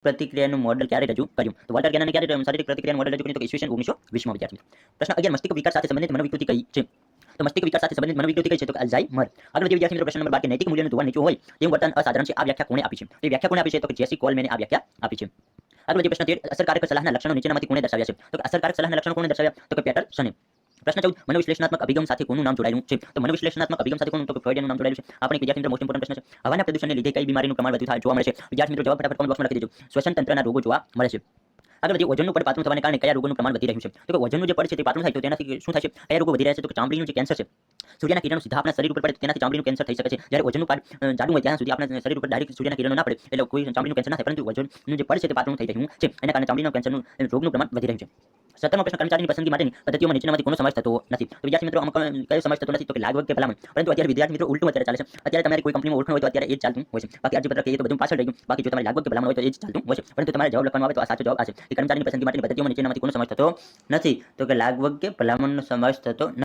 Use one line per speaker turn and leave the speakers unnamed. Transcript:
પ્રતિક્રિયાનું model ક્યારે રજૂ કર્યું? તો વોલ્ટર ગેનાને ક્યારે શારીરિક પ્રતિક્રિયાનું મોડેલ રજૂ કર્યું? તો ઈસવીસન 1920 માં વિદ્યાર્થી મિત્રો. પ્રશ્ન 11 મસ્તિષ્ક વિકાર સાથે સંબંધિત મનોવિકૃતિ કઈ છે? તો મસ્તિષ્ક વિકાર સાથે સંબંધિત મનોવિકૃતિ કઈ છે? તો અલ્ઝાઇમર. આગળ વધીએ વિદ્યાર્થી મિત્રો. પ્રશ્ન નંબર 12 કે નૈતિક મૂલ્યોનું ધોવાણ નીચું હોય તેવું વર્તન અસાધારણ છે. આ વ્યાખ્યા કોણે આપી છે? તો એ વ્યાખ્યા કોણે આપી છે? તો કે જેસી કોલમેને આ વ્યાખ્યા આપી છે. આગળ વધીએ પ્રશ્ન 13 અસરકારક સલાહના લક્ષણો નીચેનામાંથી કોણે દર્શાવ્યા છે? તો કે અસરકારક સલાહના લક્ષણો કોણે દર્શાવ્યા? તો કે પેટરસને. પ્રશ્ન 14 મનોવિશ્લેષણાત્મક અભિગમ સાથે કોનું નામ જોડાયેલું છે? તો મનોવિશ્લેષણાત્મક અભિગમ સાથે કોનું? તો કે ફ્રોઇડનું નામ જોડાયેલું છે. આપણે વિદ્યાર્થી મિત્રો મોસ્ટ ઇમ્પોર્ટન્ટ પ્રશ્ન છે. હવાના પ્રદૂષણને લીધે કઈ બીમારીનું પ્રમાણ વધુ જોવા મળે છે? વિદ્યાર્થી મિત્રો જવાબ ફટાફટ કમેન્ટ બોક્સમાં લખી દેજો. શ્વસન તંત્રના રોગો જોવા મળે છે. આગળ વધીએ ઓઝોનનું પડ પાતળું થવાને કારણે કયા રોગોનું પ્રમાણ વધી રહ્યું છે? તો કે ઓઝોનનું જે પડ છે તે પાતળું થાય તો તેનાથી શું થાય છે? કયા રોગો વધી રહ્યા છે? તો કે ચામડીનું જે કેન્સર છે. સૂર્યના કિરણો સીધા આપણા શરીર ઉપર પડે તો તેનાથી ચામડીનું કેન્સર થઈ શકે છે. જ્યારે ઓઝોનનું પડ જાડું હોય ત્યાં સુધી આપણા શરીર ઉપર ડાયરેક્ટ સૂર્યના કિરણો ના પડે એટલે કોઈ ચામડીનું કેન્સર ના થાય, પરંતુ ઓઝોનનું જે પડ છે તે પાતળું થઈ રહ્યું છે. એના કારણે ચામડીના કેન્સરનું રોગનું પ્રમાણ વધી રહ્યું છે. 17મો પ્રશ્ન કર્મચારીની પસંદગી માટેની પદ્ધતિઓમાં નીચેનામાંથી કોનો સમાવેશ થતો નથી? તો વિદ્યાર્થી મિત્રો અમુક કયો સમાવેશ થતો નથી? તો કે લાગવગ કે ભલામણ. પરંતુ અત્યારે વિદ્યાર્થી મિત્રો ઉલટું અત્યારે ચાલે છે. અત્યારે તમારે કોઈ કંપનીમાં ઓળખાણ હોય તો અત્યારે એ જ ચાલતું હોય છે. બાકી અરજીપત્ર કહીએ તો બધું પાછળ રહી ગયું. બાકી જો તમારે લાગવગ કે ભલામણ હોય તો એ જ ચાલતું હોય છે. પરંતુ તમારે જવાબ લખવાનો આવે તો આ સાચો જવાબ આ છે કે કર્મચારીની પસંદગી માટેની પદ્ધતિઓમાં નીચેનામાંથી કોનો સમાવેશ થતો નથી? તો કે લાગવગ કે ભલામણનો સમાવેશ થતો